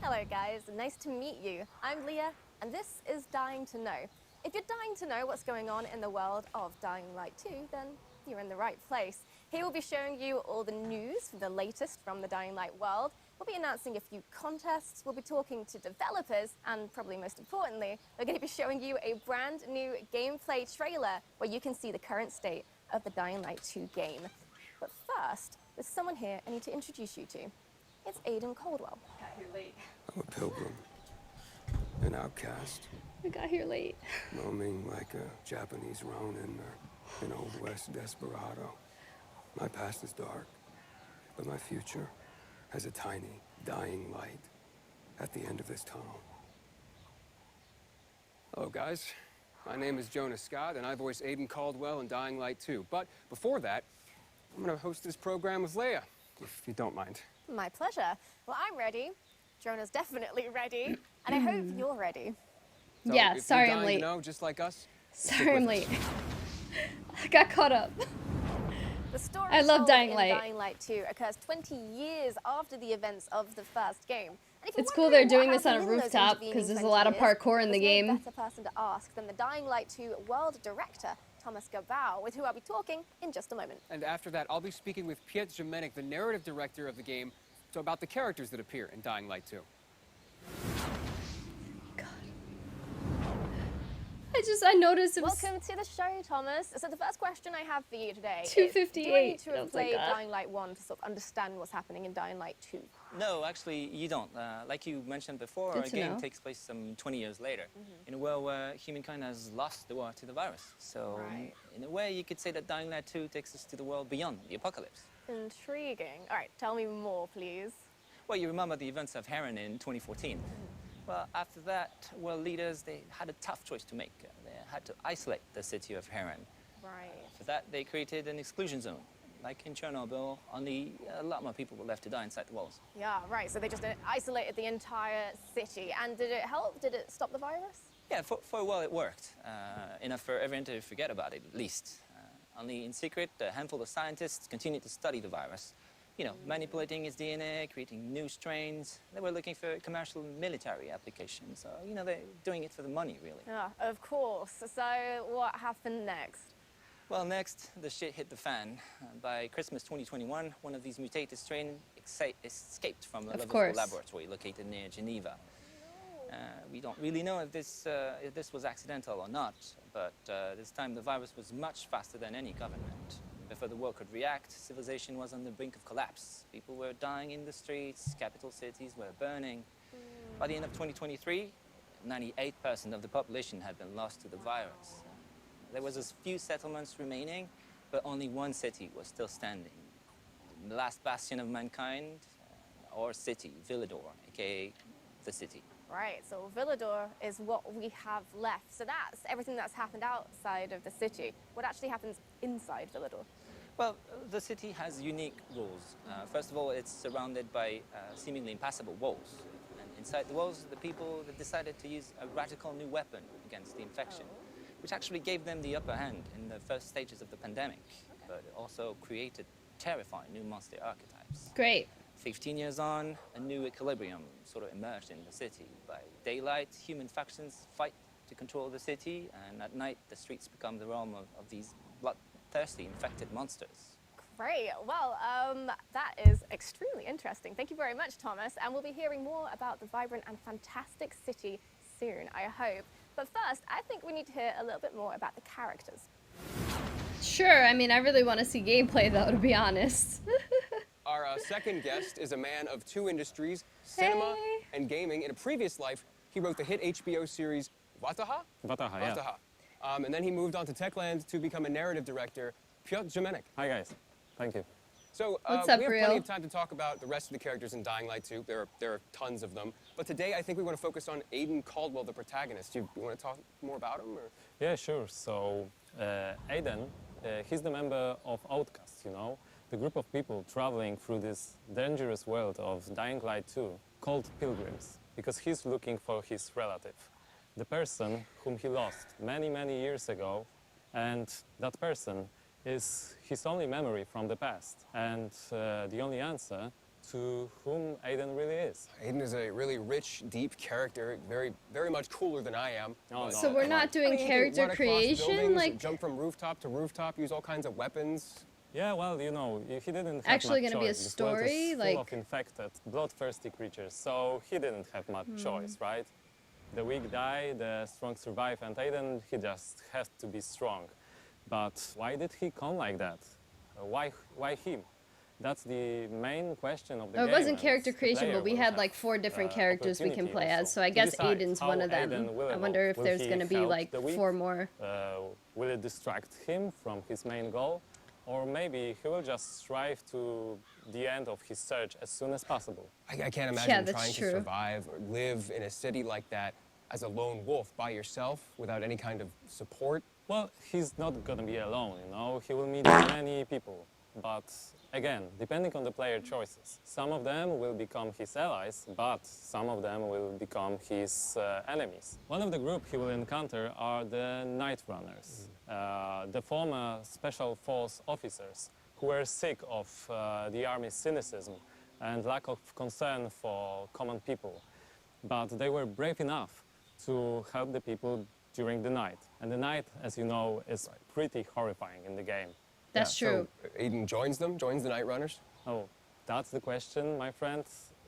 Hello guys, nice to meet you. I'm Leah, and this is Dying to Know. If you're dying to know what's going on in the world of Dying Light 2, then you're in the right place. Here we'll be showing you all the news, the latest from the Dying Light world. We'll be announcing a few contests, we'll be talking to developers, and probably most importantly, we're going to be showing you a brand new gameplay trailer where you can see the current state of the Dying Light 2 game. But first, there's someone here I need to introduce you to. It's Aiden Caldwell. Got here late. I'm a pilgrim, an outcast, I got here late. roaming like a Japanese ronin or an Old West desperado. My past is dark, but my future has a tiny, dying light at the end of this tunnel. Hello, guys. My name is Jonas Scott, and I voice Aiden Caldwell in Dying Light 2. But before that, I'm going to host this program with Leia, if you don't mind. My pleasure. Well, I'm ready. Jonah's definitely ready. And I hope you're ready. So Yeah, if sorry you're I'm dying late. to know, just like us, Sorry I'm late. I got caught up. The story I love told Dying in Light. Dying Light 2 occurs 20 years after the events of the first game. And if you're It's cool wondering they're doing what this on a happened in those rooftop, intervening 'cause there's a 20 lot of years, parkour in the there's game. no better person to ask than the Dying Light 2 world director, Thomas Gabao, with who I'll be talking in just a moment. And after that, I'll be speaking with Piet Jemenic, the narrative director of the game, about the characters that appear in Dying Light 2. I noticed it was Welcome to the show, Thomas. So the first question I have for you today is, 2:58. do I need to I have was like, played ah. Dying Light 1 to sort of understand what's happening in Dying Light 2? No, actually, you don't. Like you mentioned before, Good our to game know. takes place some 20 years later, in a world where humankind has lost the war to the virus. So, Right. in a way, you could say that Dying Light 2 takes us to the world beyond the apocalypse. Intriguing. All right, tell me more, please. Well, you remember the events of Heron in 2014. Well, after that, world leaders, they had a tough choice to make. They had to isolate the city of Heron. Right. For that, they created an exclusion zone. Like in Chernobyl, only a lot more people were left to die inside the walls. Yeah, right. So they just isolated the entire city. And did it help? Did it stop the virus? Yeah, for a while it worked. Enough for everyone to forget about it, at least. Only in secret, a handful of scientists continued to study the virus. You know, manipulating its DNA, creating new strains. They were looking for commercial military applications. So, you know, they're doing it for the money, really. Yeah, of course. So what happened next? Well, next, the shit hit the fan. By Christmas 2021, one of these mutated strains escaped from a Liverpool course. laboratory located near Geneva. We don't really know if this was accidental or not, but this time the virus was much faster than any government. Before the world could react, civilization was on the brink of collapse. People were dying in the streets, capital cities were burning. By the end of 2023, 98% of the population had been lost to the virus. There was a few settlements remaining, but only one city was still standing. The last bastion of mankind, or city, Villador, aka the city. Right, so Villador is what we have left. So that's everything that's happened outside of the city. What actually happens inside Villador? Well, the city has unique rules. First of all, it's surrounded by seemingly impassable walls. And inside the walls, the people decided to use a radical new weapon against the infection, which actually gave them the upper hand in the first stages of the pandemic, but it also created terrifying new monster archetypes. great. 15 years on, a new equilibrium sort of emerged in the city. By daylight, human factions fight to control the city, and at night, the streets become the realm of these bloodthirsty, infected monsters. Great. Well, that is extremely interesting. Thank you very much, Thomas. And we'll be hearing more about the vibrant and fantastic city soon, I hope. But first, I think we need to hear a little bit more about the characters. Sure, I mean, I really want to see gameplay, though, to be honest. Our second guest is a man of two industries, cinema Hey. and gaming. In a previous life, he wrote the hit HBO series Wataha? Wataha, yeah. Wataha. And then he moved on to Techland to become a narrative director, Piotr Jemenic. Hi, guys. Thank you. So What's we up, have Real? plenty of time to talk about the rest of the characters in Dying Light 2. There are tons of them. But today, I think we want to focus on Aiden Caldwell, the protagonist. You want to talk more about him? Or? Yeah, sure. So, Aiden, he's the member of Outcast, you know, the group of people traveling through this dangerous world of Dying Light 2 called pilgrims, because he's looking for his relative, the person whom he lost many, many years ago, and that person is his only memory from the past, and the only answer to whom Aiden really is. Aiden is a really rich, deep character, very much cooler than I am. No, So no, we're come not on. doing He can character run across creation? buildings, Like, jump from rooftop to rooftop, use all kinds of weapons. Yeah, well, you know, he didn't have Actually much gonna be a choice. This world story, is full like- of infected, bloodthirsty creatures, so he didn't have much choice, right? The weak die, the strong survive, and Aiden, he just has to be strong. But why did he come like that? Why him? That's the main question of the game. it wasn't and character the creation, player but we will had have, like 4 different characters we can opportunity play as. also So I to guess decide Aiden's how one of them. Aiden will I wonder evolve. if Will there's he going to be help like the weak? 4 more. Will it distract him from his main goal? Or maybe he will just strive to the end of his search as soon as possible. I can't imagine Yeah, that's trying true. to survive or live in a city like that as a lone wolf by yourself without any kind of support. Well, he's not gonna be alone, you know. He will meet many people. But again, depending on the player choices. Some of them will become his allies, but some of them will become his enemies. One of the group he will encounter are the Night Runners, the former special force officers who were sick of the army's cynicism and lack of concern for common people. But they were brave enough to help the people during the night. And the night, as you know, is pretty horrifying in the game. That's Yeah, true. So Aiden joins them, joins the Night Runners. Oh, that's the question, my friend.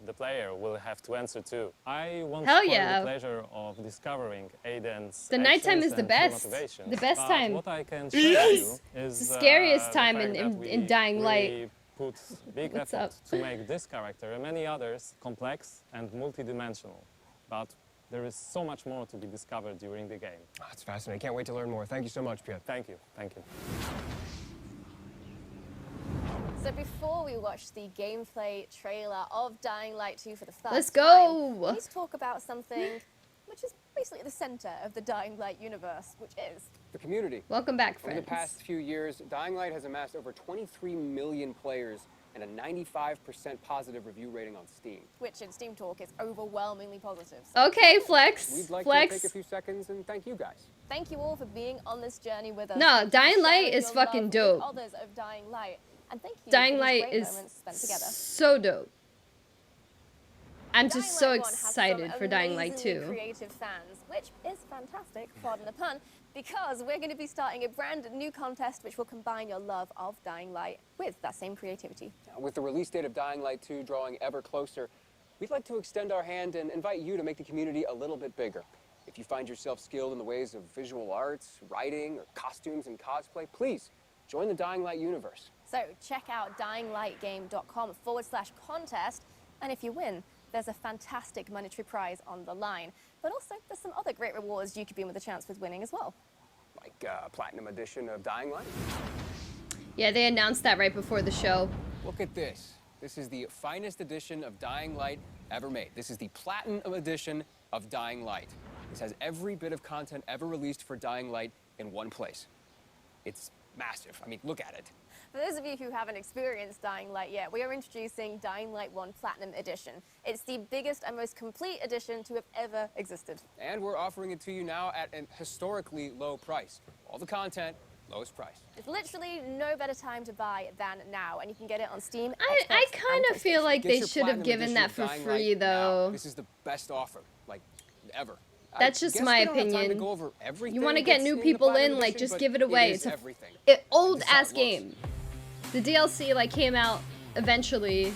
The player will have to answer too. I won't Hell spoil yeah. the pleasure of discovering Aiden's The nighttime actions is the and best. motivations, The best but time. What I can share with you is the scariest the time fact in- that in we Dying Light. really put big What's effort up? to make this character and many others complex and multidimensional. But there is so much more to be discovered during the game. Oh, it's fascinating. Can't wait to learn more. Thank you so much, Piet. Thank you, thank you. So before we watch the gameplay trailer of Dying Light 2 for the first Let's time, go! we need to talk about something which is basically at the center of the Dying Light universe, which is The community. Welcome back, Over friends. the past few years, Dying Light has amassed over 23 million players and a 95% positive review rating on Steam. which in Steam Talk is overwhelmingly positive. So Okay, Flex. We'd like Flex. to take a few seconds and thank you guys. thank you all for being on this journey with us. No, Thank you for Dying Light sharing is your fucking love dope. with others of Dying Light. And thank you Dying for these Light great is moments spent together. so dope. I'm just so Dying Light 1 has excited some for Dying Light amazingly 2. creative fans, which is fantastic, pardon the pun, because we're going to be starting a brand new contest which will combine your love of Dying Light with that same creativity. With the release date of Dying Light 2 drawing ever closer, we'd like to extend our hand and invite you to make the community a little bit bigger. If you find yourself skilled in the ways of visual arts, writing, or costumes and cosplay, please join the Dying Light universe. So check out dyinglightgame.com/contest, and if you win, there's a fantastic monetary prize on the line. But also, there's some other great rewards you could be in with a chance with winning as well. Like Platinum Edition of Dying Light. Yeah, they announced that right before the show. Look at this. This is the finest edition of Dying Light ever made. This is the Platinum Edition of Dying Light. This has every bit of content ever released for Dying Light in one place. It's massive. I mean, look at it. For those of you who haven't experienced Dying Light yet, we are introducing Dying Light 1 Platinum Edition. It's the biggest and most complete edition to have ever existed. And we're offering it to you now at an historically low price. All the content, lowest price. There's literally no better time to buy than now, and you can get it on Steam. I Xbox, kind and of feel PlayStation. like Get they your should have Platinum given Edition that of for Dying free, Light now. though. This is the best offer, like, ever. That's I just guess my we don't have time to opinion. go over everything You want to get that's new in the people Platinum in, like, Edition, just but give it away. It It's is a everything. old This is how ass it looks. game. The DLC like came out eventually.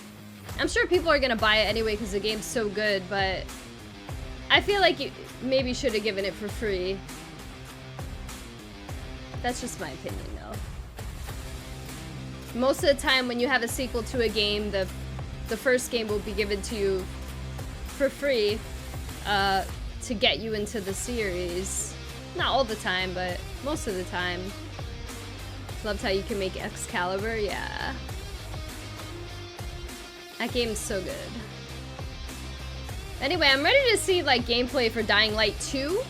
I'm sure people are gonna buy it anyway because the game's so good, but I feel like you maybe should have given it for free. That's just my opinion, though. Most of the time, when you have a sequel to a game, the first game will be given to you for free to get you into the series. Not all the time, but most of the time. Loved how you can make Excalibur, yeah. That game's so good. Anyway, I'm ready to see like gameplay for Dying Light 2.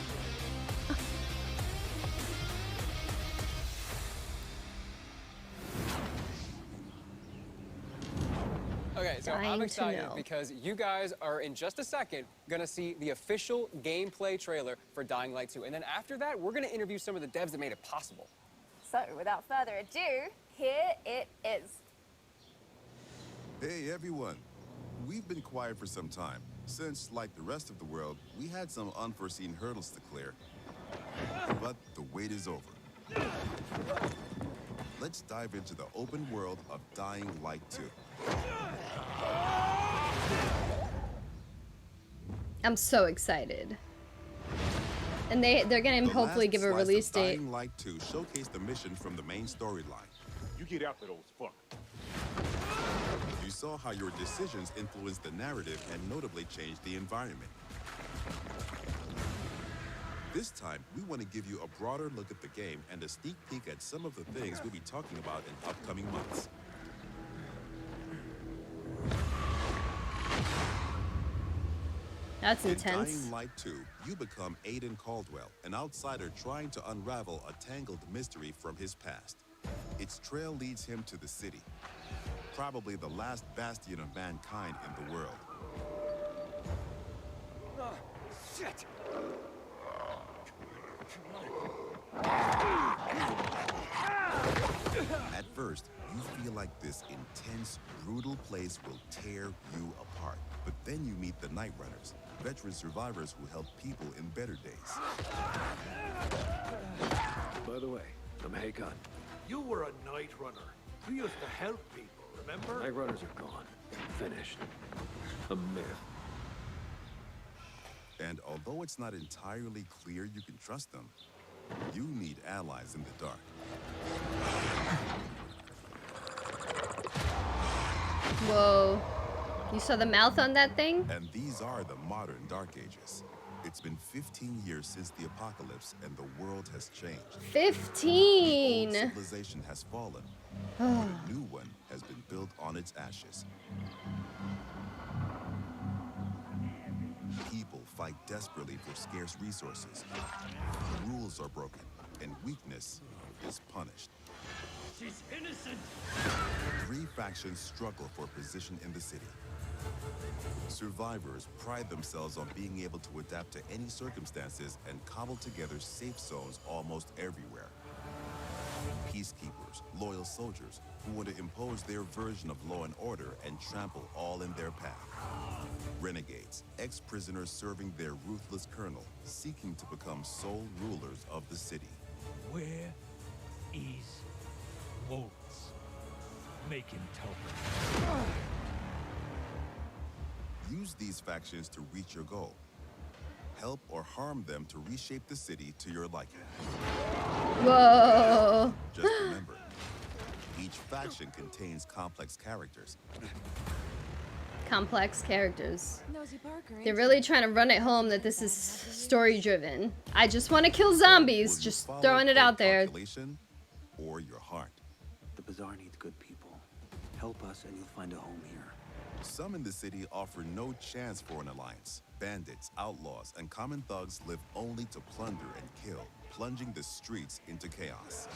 Okay, so Dying I'm to excited know. because you guys are in just a second gonna see the official gameplay trailer for Dying Light 2. And then after that, we're gonna interview some of the devs that made it possible. So, without further ado, here it is. Hey everyone, We've been quiet for some time, since, like the rest of the world, we had some unforeseen hurdles to clear. But the wait is over. Let's dive into the open world of Dying Light 2. I'm so excited. And they're gonna hopefully give a release date. Dying Light 2 showcased the mission from the main storyline. You get after those fuckers. You saw how your decisions influenced the narrative and notably changed the environment. This time, we want to give you a broader look at the game and a sneak peek at some of the things we'll be talking about in upcoming months. That's In intense. Dying Light 2, you become Aiden Caldwell, an outsider trying to unravel a tangled mystery from his past. Its trail leads him to the city, probably the last bastion of mankind in the world. Shit! At first, you feel like this intense, brutal place will tear you apart. But then you meet the Night Runners, veteran survivors who help people in better days. By the way, I'm Hakon. You were a night runner. You used to help people, remember? Night runners are gone. Finished. A myth. And although it's not entirely clear you can trust them, you need allies in the dark. Whoa. You saw the mouth on that thing? And these are the modern Dark Ages. It's been 15 years since the apocalypse and the world has changed. 15! The old civilization has fallen, but a new one has been built on its ashes. People fight desperately for scarce resources. Rules are broken, and weakness is punished. She's innocent! 3 factions struggle for position in the city. Survivors pride themselves on being able to adapt to any circumstances and cobble together safe zones almost everywhere. Peacekeepers, loyal soldiers who want to impose their version of law and order and trample all in their path. Renegades, ex-prisoners serving their ruthless colonel, seeking to become sole rulers of the city. Where is Waltz? Make him talk. Use these factions to reach your goal. Help or harm them to reshape the city to your liking. Whoa. Just remember, each faction contains complex characters. Complex characters. Nosy Parker, They're really trying to run it home that this is story-driven. I just want to kill zombies, Will you just follow throwing it out there. calculation or your heart? The Bazaar needs good people. Help us and you'll find a home here. Some in the city offer no chance for an alliance. Bandits, outlaws, and common thugs live only to plunder and kill, plunging the streets into chaos.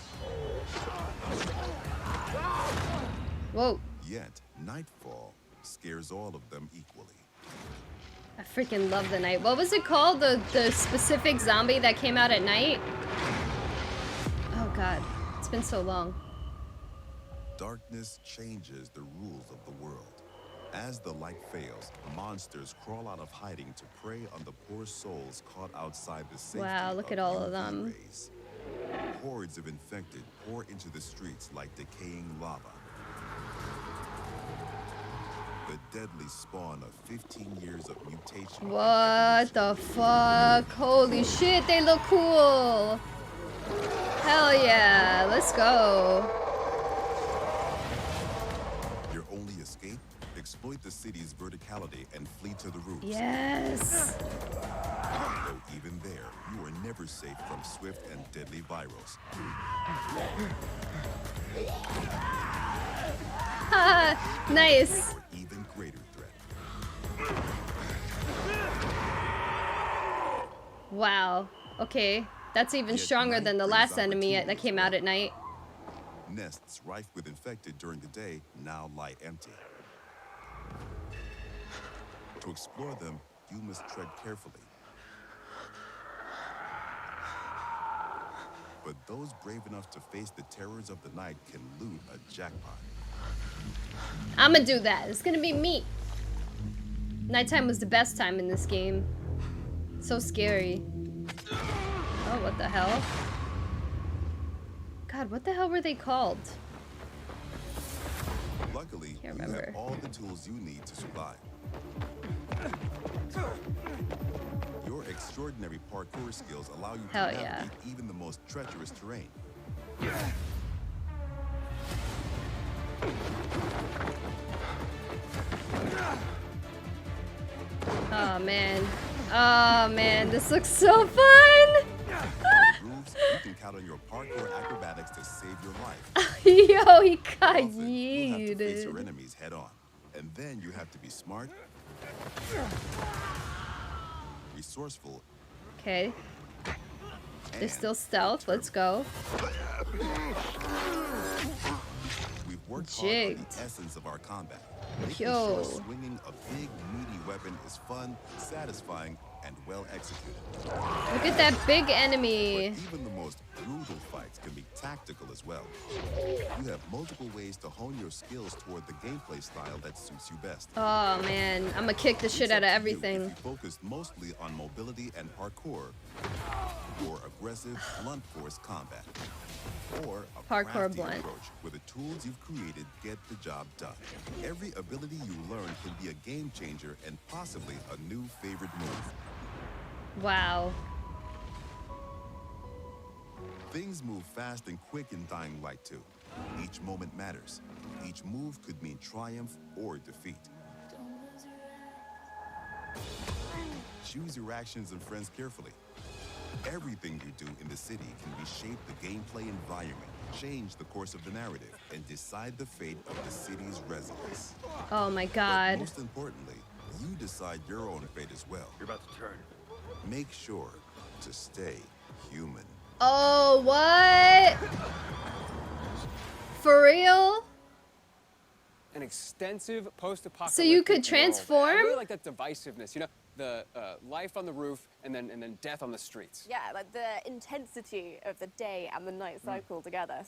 Whoa. Yet, nightfall scares all of them equally. I freaking love the night. What was it called? The specific zombie that came out at night? Oh god, it's been so long. Darkness changes the rules of the world. As the light fails, monsters crawl out of hiding to prey on the poor souls caught outside the safety Wow, look at all of UV them. rays. Hordes of infected pour into the streets like decaying lava. The deadly spawn of 15 years of mutation. What the fuck? Holy shit, they look cool. Hell yeah, let's go. Your only escape? Exploit the city's verticality and flee to the roofs. Yes. Though even there, you are never safe from swift and deadly virals. Haha, nice. Or even greater threat. Wow. Okay, that's even Yet stronger night than the brings last enemy that opportunities came out at night. Nests rife with infected during the day now lie empty. To explore them, you must tread carefully. But those brave enough to face the terrors of the night can loot a jackpot. I'ma do that. It's gonna be me. Nighttime was the best time in this game. So scary. Oh, what the hell? God, what the hell were they called? Luckily, Can't you remember. have all the tools you need to survive. Your extraordinary parkour skills allow you to Hell yeah. navigate even the most treacherous terrain. Oh man. Oh man, this looks so fun! Roofs, you can count on your parkour acrobatics to save your life. Yo, he got Often, you'll have to face your yeeted. enemies head on. And then you have to be smart, resourceful, Okay, and there's still stealth. Let's go. we've worked hard on Jigged. the essence of our combat. Making Yo. sure swinging a big, meaty weapon is fun, satisfying, and well executed. Look at that big But enemy. even the most brutal fights can be tactical as well. You have multiple ways to hone your skills toward the gameplay style that suits you best. Oh man, I'm gonna kick the shit It's out of up to you everything. If you focus mostly on mobility and parkour, or aggressive, blunt force combat, or a Parkour crafty blunt. approach where the tools you've created get the job done. Every ability you learn can be a game changer and possibly a new favorite move. Wow. Things move fast and quick in Dying Light 2. Each moment matters. Each move could mean triumph or defeat. Choose your actions and friends carefully. Everything you do in the city can reshape the gameplay environment, change the course of the narrative, and decide the fate of the city's residents. Oh my But god. most importantly, you decide your own fate as well. You're about to turn. Make sure to stay human. Oh, what? For real? An extensive post-apocalyptic So you could world. transform? I really like that divisiveness. You know, the life on the roof and then death on the streets. Yeah, like the intensity of the day and the night cycle together.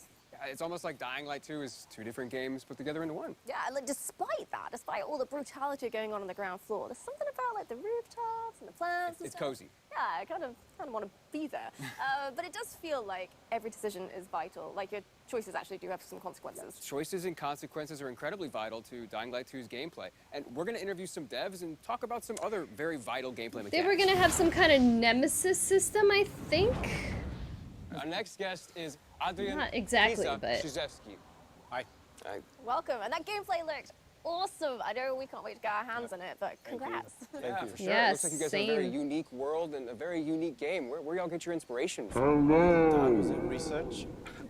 It's almost like Dying Light 2 is two different games put together into one. Yeah, and like despite that, despite all the brutality going on the ground floor, there's something about like the rooftops and the plants. It's and stuff. cozy. Yeah, I kind of want to be there. But it does feel like every decision is vital. Like your choices actually do have some consequences. Choices and consequences are incredibly vital to Dying Light 2's gameplay. And we're going to interview some devs and talk about some other very vital gameplay mechanics. They were gonna have some kind of nemesis system, I think. Our next guest is Adrian Not exactly, but- Krzyzewski. Hi. Hi. Welcome, and that gameplay looked awesome. I know we can't wait to get our hands on it, but congrats. Yeah, for sure. Yes, It looks like you guys have a very same. unique world and a very unique game. Where y'all get your inspiration from? That was in research.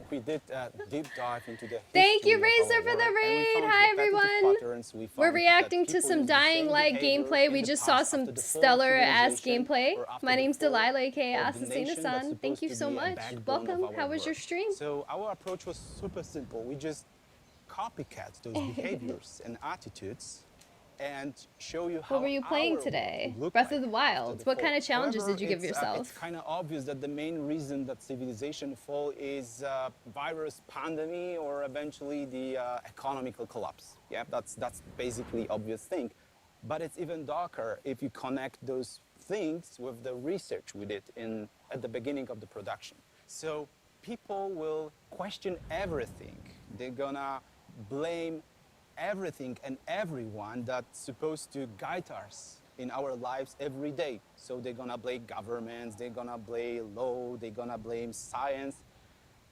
We did a deep dive into the Thank you, history of Razor, our for the work, and we raid. found Hi, repetitive everyone. patterns. We We're found reacting that to people some use the same Dying Light behavior gameplay. in We the just past saw after some the fall of stellar ass civilization gameplay. or after My the name's fall Delilah, aka of the ASSASSINA nation that's San. Thank you supposed so to be a much. backbone of Welcome. our How was your work. stream? So our approach was super simple. We just copycat those behaviors and attitudes and show you how What were you playing our today? world would look Breath like of the after Wild. the What fall. kind of challenges However, did you give it's yourself? kind of obvious that the main reason that civilization fall is virus pandemic or eventually the economical collapse. Yeah, that's basically obvious thing. But it's even darker if you connect those things with the research we did at the beginning of the production. So people will question everything. They're gonna blame everything and everyone that's supposed to guide us in our lives every day. So they're gonna blame governments, they're gonna blame law, they're gonna blame science,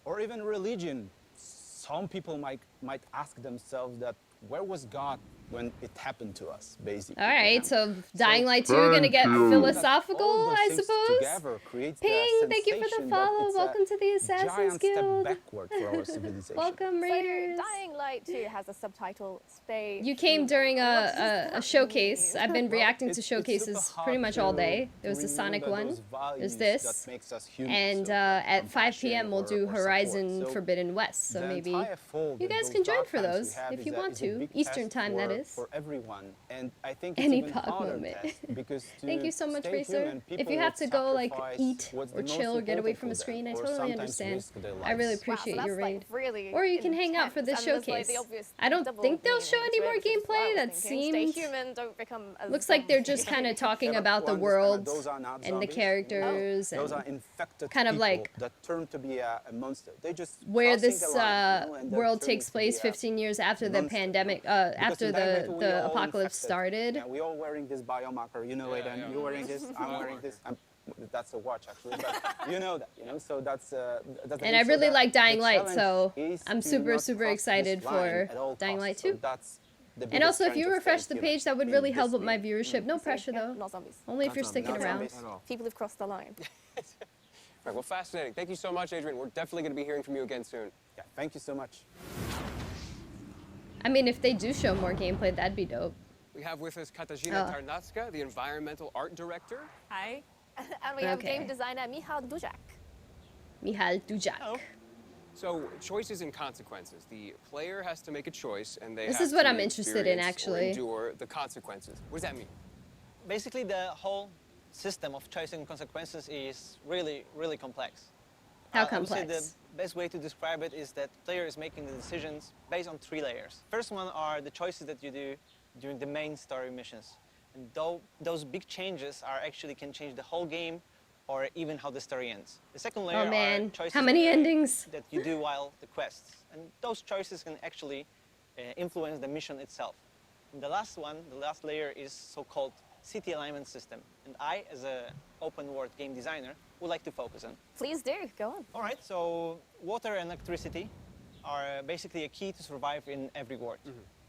or even religion. Some people might ask themselves that where was God when it happened to us, basically. All right, yeah? so Dying Light 2 are gonna get philosophical, All those I things suppose. together creates the Ping, thank you for the sensation that follow. it's a Welcome to the Assassin's giant step Guild. backward for our civilization. Welcome, Raiders. So, Dying Light 2 has a subtitle, Stay You came Human. during What does a that showcase. mean? I've been reacting to It's super showcases hard pretty much all to day. There was the Sonic remember one. those There's values this. that makes us human. And So at 5 compassion p.m. we'll or do support. Horizon So Forbidden West. So the maybe entire fold you that guys those can join dark for times we those have if is you a- want is a to. big Eastern test time, that for this. for everyone. And I think it's Any even pog harder moment. test because to Thank you so much, stay Racer. human, If people you have would to go like sacrifice eat what's or the most chill or get away important from a for them, screen, I or totally sometimes understand. risk their I really lives. appreciate wow, so your that's, raid. like, really Or you can hang out for the intense, and there's, like, showcase. the obvious I don't double think they'll show meaning any to it, more which is what I gameplay. was That thinking. Stay seemed human, don't become a looks like they're just zombie. kind of talking Yeah, but about the to understand that world those are not and the zombies, characters Those are and infected kind of people like that turn to be a monster. They just where crossing this the line, and they're world turning takes to place be a 15 years after the monster, pandemic, Because after in Dynamite, we the all apocalypse infected. started. Yeah, we all wearing this biomarker. You know it, and you're wearing this. I'm wearing this. That's a watch, actually. But you know that, So that's the And thing. I So really the- like Dying the Light, so challenge is I'm to super, not super cross excited this line for at all Dying Light costs. 2. So that's the And biggest also, if challenge you of refresh staying the human, page, that would being really this help with my big. viewership. No See? pressure, Yeah, though. not zombies. Only if Not you're zombies. sticking Not around. zombies at all. People have crossed the line. Right, well, fascinating. Thank you so much, Adrian. We're definitely going to be hearing from you again soon. Yeah, thank you so much. I mean, if they do show more gameplay, that'd be dope. We have with us Katarzyna Oh. Tarnacka, the environmental art director. Hi. And we have Okay. game designer Michal Dujak. Michal Dujak. So, choices and consequences. The player has to make a choice, and they This have is what to I'm interested in, experience or actually. endure the consequences. What does that mean? Basically, the whole system of choice and consequences is really, really complex. How I would say the complex? best way to describe it is that player is making the decisions based on 3 layers. First one are the choices that you do during the main story missions. And those big changes are actually can change the whole game or even how the story ends. The second layer Oh man, are choices how many that, endings? that you do while the quests. And those choices can actually influence the mission itself. And the last one, the last layer is so-called city alignment system. And I, as an open world game designer, would like to focus on. Please do, go on. All right, so water and electricity are basically a key to survive in every world.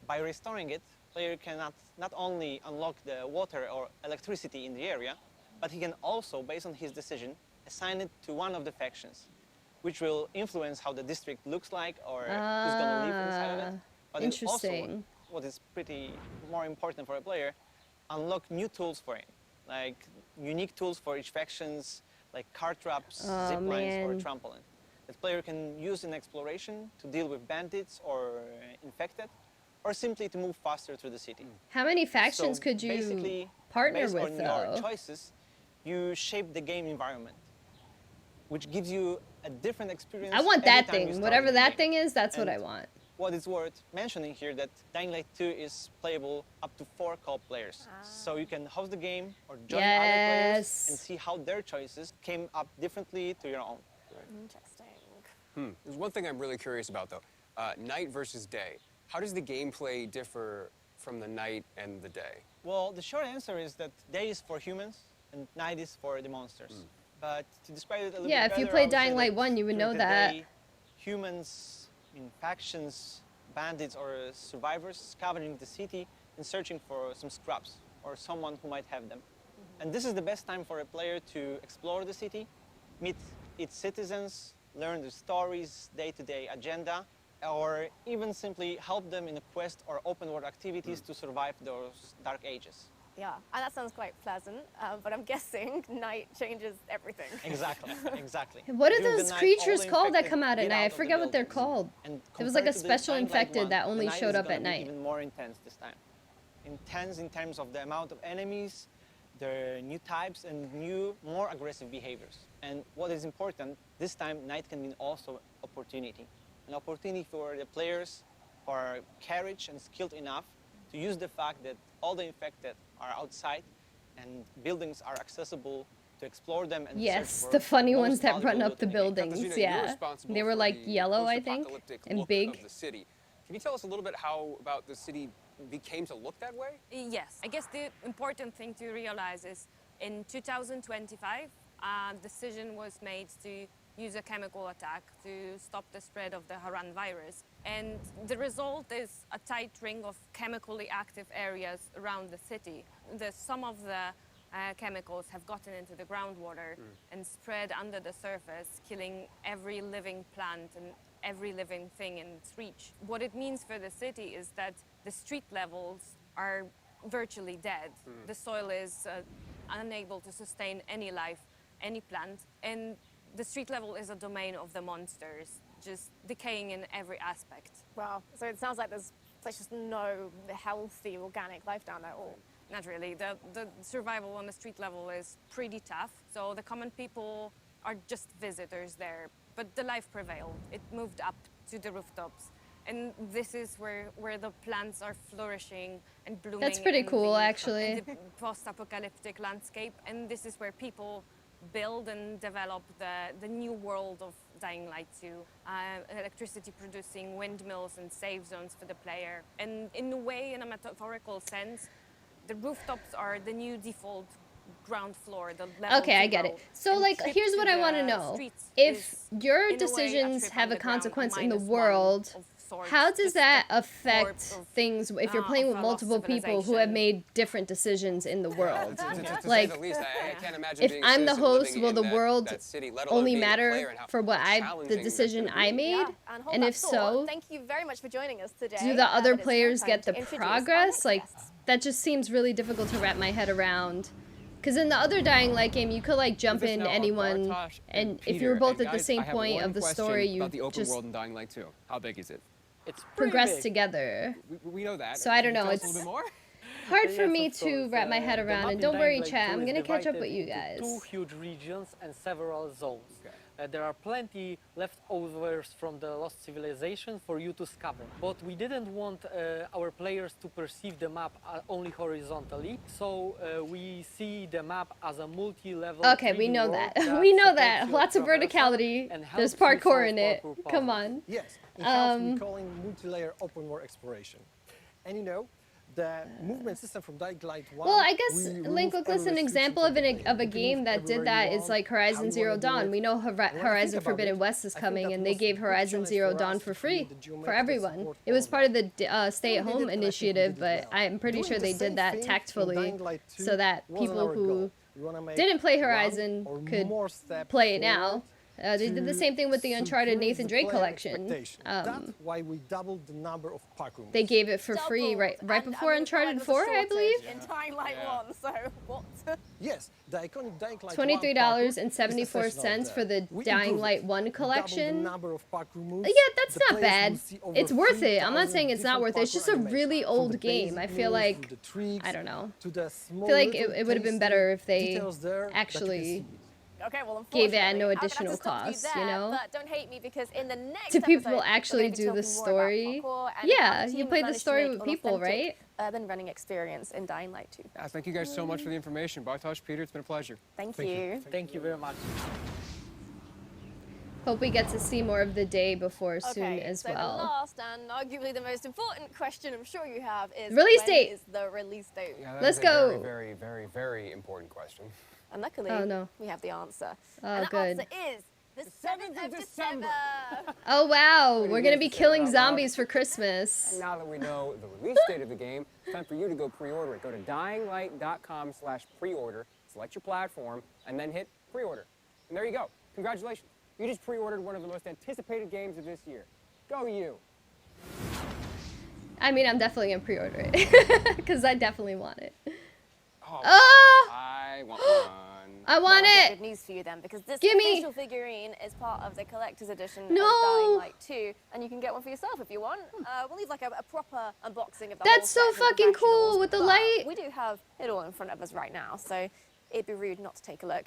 By restoring it, player can not only unlock the water or electricity in the area, but he can also, based on his decision, assign it to one of the factions, which will influence how the district looks like or who's going to live inside of it. But it also, Interesting. what is pretty more important for a player, unlock new tools for him, like unique tools for each factions, like car traps, zip lines, or man. trampoline. That player can use in exploration to deal with bandits or infected, or simply to move faster through the city. How many factions So could you basically, partner based with, on though? your choices, you shape the game environment, which gives you a different experience. I want every that time you thing. start Whatever the that game. thing is, that's what I And want. What is worth mentioning here that Dying Light 2 is playable up to 4 co-op players. So you can host the game or join other players Yes. and see how their choices came up differently to your own. Interesting. There's one thing I'm really curious about, though. Night versus day. How does the gameplay differ from the night and the day? Well, the short answer is that day is for humans and night is for the monsters. But to describe it a little Yeah, bit if you better, played I would say Dying Light that 1, you would during know the that. day, humans, factions, bandits, or survivors scavenging the city and searching for some scraps or someone who might have them. And this is the best time for a player to explore the city, meet its citizens, learn the stories, day-to-day agenda, or even simply help them in a quest or open world activities to survive those dark ages. Yeah, and that sounds quite pleasant, but I'm guessing night changes everything. Exactly, exactly. What are During the those night, creatures all the called that infected come out at get night? I of the forget what they're buildings. called. And There was like a compared to the special Dying Light infected 1, that the only night showed is up gonna at be night. Even more intense this time. Intense in terms of the amount of enemies, the new types, and new, more aggressive behaviors. And what is important, this time night can mean also opportunity. An opportunity for the players who are courage and skilled enough to use the fact that all the infected are outside and buildings are accessible to explore them and Yes, search for the funny most ones that run valuable up the loot in the game. buildings, Katarzyna, you're yeah. responsible They were for like the yellow, I think, post-apocalyptic and look big. of the city. Can you tell us a little bit how about the city became to look that way? Yes, I guess the important thing to realize is in 2025, a decision was made to use a chemical attack to stop the spread of the Haran virus. And the result is a tight ring of chemically active areas around the city. Some of the chemicals have gotten into the groundwater and spread under the surface, killing every living plant and every living thing in its reach. What it means for the city is that the street levels are virtually dead. The soil is unable to sustain any life, any plant, and the street level is a domain of the monsters, just decaying in every aspect. Wow, so it sounds like there's there's just no healthy, organic life down there at all. Not really. The survival on the street level is pretty tough. So the common people are just visitors there. But the life prevailed. It moved up to the rooftops. And this is where the plants are flourishing and blooming. That's pretty cool, actually. In the post-apocalyptic landscape. And this is where people build and develop the new world of Dying Light 2. Electricity producing windmills and safe zones for the player. And in a way, in a metaphorical sense, the rooftops are the new default ground floor, the level Okay, I get zero. it. So, And like, trip here's to what I the want to know. streets If is, your in a way, a decisions trip have a underground, consequence in the -1 world, of sorts, how does just that the affect corpse of, things if you're playing of with a lost multiple people who have civilization? made different decisions in the world? To say Like, the least, I can't imagine if being a I'm the citizen host, living will in the that- world that city, let alone only being a player matter and how for what the challenging that's decision gonna I be. made? Yeah, and hold And that if thought. so, Thank you very much for joining us today. do the other but it's now players time get to the introduce our progress? next Like, guests. that just seems really difficult to wrap my head around. Because in the other Dying Light game, you could like jump This is in now anyone, Bartosz and if Peter. you were both And at the guys, same I have point one of the question story, you about the open just world in Dying Light 2. How big is it? It's progress together. We know that. So I don't Can you know, tell us a it's little bit more? hard for Yes, me of to course. wrap my head The around. map And in don't Dying worry, Light chat, 2 I'm is gonna catch up divided with you into guys. 2 huge regions and several zones. There are plenty leftovers from the lost civilization for you to scavenge. But we didn't want our players to perceive the map only horizontally, so we see the map as a multi-level. Okay, we 3D know world that. We know supports that. your Lots of traversal verticality. and There's helps you parkour solve in it. parkour Come puzzles. on. Yes, in house we call it multi-layer open world exploration. And you know, the movement system from Dying Light 1. Well, I guess we Link, remove look, every listen, an restriction example from of the a player. You can game move that did everywhere that you is want, like how Horizon you Zero wanna do Dawn. it. We know And when I think Horizon about Forbidden it, West is I think coming, that and the they most gave big Horizon challenge Zero for us Dawn to for create free the geometric for everyone. support It was for part of the we stay-at-home did it, and I think we initiative, did it but well. I'm pretty Doing sure the they same did that thing in tactfully Dying Light 2 so that wasn't people our who goal. We wanna make didn't play one Horizon or could more steps play it now. forward They did the to same thing with the Uncharted improve Nathan the Drake player collection. expectation. That's why we doubled the number of parkour moves. They gave it for free right before Uncharted 4, I believe. In Dying Light 1, so what? Yes, the iconic Dying Light 1 $23.74 for the Dying Light 1 collection. number of parkour moves. Yeah, that's The not players bad. will see over It's worth it. I'm not 3,000 saying it's not different worth it. It's parkour just a animations. really From old the game. basic I feel moves, like, to the tricks, I don't know. to the I small feel like little it would have been tasty better if they details there that you can actually see. Okay, well, gave it at unfortunately, no I'm gonna have to additional stop cost, there, you know? But don't hate me because in the next Do people episode, actually we're gonna be do the talking more story? about parkour and how Yeah, the you team played the managed to story make with an people, authentic right? urban running experience in Dying Light 2. Yeah, thank you guys so much for the information. Bartosz, Peter, it's been a pleasure. Thank you. Thank you very much. Hope we get to see more of the day before soon Okay, as so well. the last and arguably the most important question I'm sure you have is Release when date. is the release date? Yeah, that Let's is a go. Very, very, very, very important question. And luckily, Oh, no. we have the answer. Oh, and the good. answer is the 7th of December. Oh wow, Pretty we're good gonna to be say killing out loud. zombies for Christmas. And now that we know the release date of the game, it's time for you to go pre-order it. Go to dyinglight.com/pre-order, select your platform, and then hit pre-order. And there you go. Congratulations. You just pre-ordered one of the most anticipated games of this year. Go you. I mean, I'm definitely gonna pre-order it because I definitely want it. Oh, Oh! I want one. I want Well, I've got it. Good news for you then, because this Gimme. official figurine is part of the collector's edition No. of Dying Light 2, and you can get one for yourself if you want. We'll leave like a proper unboxing of the That's whole so set with fucking the cool dimensionals, with the but light. We do have it all in front of us right now, so it'd be rude not to take a look.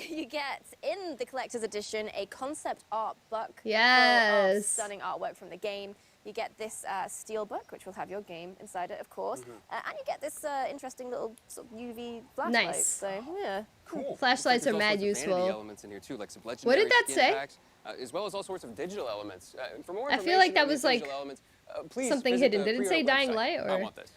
You get in the collector's edition a concept art book full of Yes. stunning artwork from the game. You get this steel book, which will have your game inside it, of course, and you get this interesting little sort of UV flashlight. Nice. So yeah. Cool. Flashlights There's are all mad sorts of vanity useful. elements in here too, like some What legendary did that skin say? packs, as well as all sorts of digital elements. For more I information feel like that on these was, like, digital elements, please something visit hidden. the Did it say pre-order Dying website. Light, I or want this.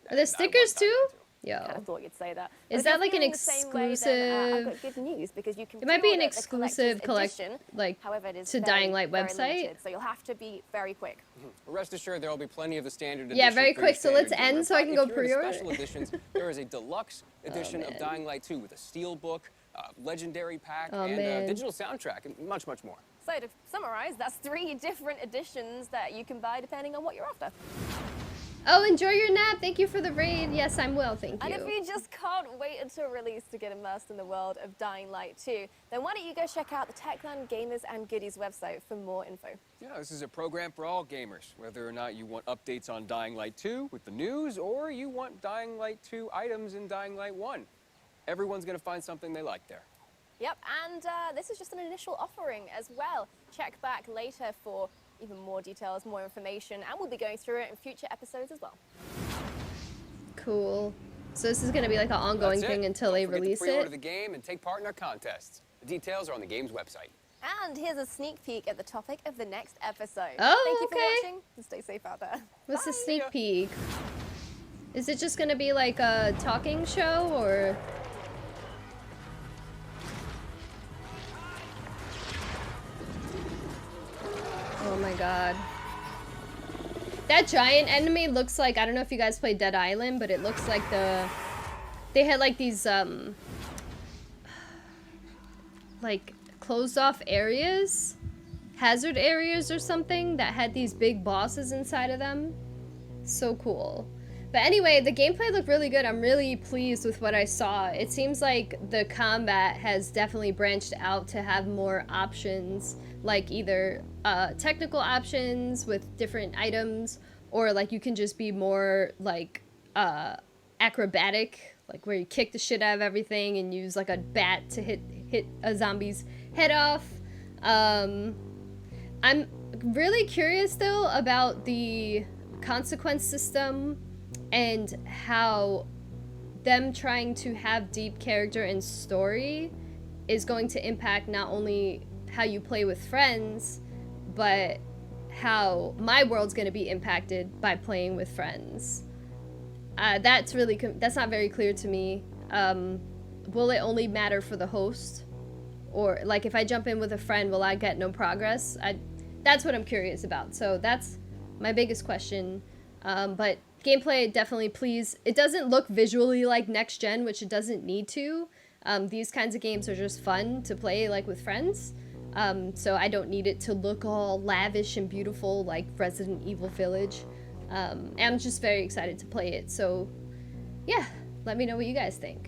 are there stickers too? I kind Yo, of thought you'd say that. Is But that if like you're an feeling the same way, then, I've exclusive? got good news because you can It might be an pre-order the exclusive collector's edition. like However, it is to very, Dying Light very website. limited, so you'll have to be very quick. Rest assured, there will be plenty of the standard Yeah, edition. very for your quick, so let's standard gamer. end so I But can go if you're into pre-order special it. editions, there is a deluxe edition of man. Dying Light 2 with a steel book, legendary pack, Oh, and man. a digital soundtrack, and much, much more. So to summarize, that's 3 different editions that you can buy depending on what you're after. Oh, enjoy your nap. Thank you for the raid. Yes, I'm well, thank And you. if you just can't wait until release to get immersed in the world of Dying Light 2, then why don't you go check out the Techland Gamers and Goodies website for more info. Yeah, this is a program for all gamers, whether or not you want updates on Dying Light 2 with the news, or you want Dying Light 2 items in Dying Light 1. Everyone's gonna find something they like there. Yep, and this is just an initial offering as well. Check back later for even more details, more information, and we'll be going through it in future episodes as well. Cool. So this is going to be like an ongoing That's it. thing until they Don't forget release to pre-order it? the game and take part in our contests. The details are on the game's website. And here's a sneak peek at the topic of the next episode. Oh, Thank you okay. for watching, and stay safe out there. What's the sneak peek? Is it just going to be like a talking show, or...? Oh my god. That giant enemy looks like, I don't know if you guys played Dead Island, but it looks like they had like these, like closed off areas, hazard areas or something that had these big bosses inside of them. So cool. But anyway, the gameplay looked really good. I'm really pleased with what I saw. It seems like the combat has definitely branched out to have more options, like either technical options with different items, or like you can just be more like acrobatic, like where you kick the shit out of everything and use like a bat to hit a zombie's head off. I'm really curious though about the consequence system and how them trying to have deep character and story is going to impact not only how you play with friends, but how my world's going to be impacted by playing with friends. That's not very clear to me. Will it only matter for the host? Or like if I jump in with a friend, will I get no progress? That's what I'm curious about. So that's my biggest question. But gameplay, definitely please. It doesn't look visually like next gen, which it doesn't need to. These kinds of games are just fun to play like with friends. So I don't need it to look all lavish and beautiful like Resident Evil Village. I'm just very excited to play it. So yeah, let me know what you guys think.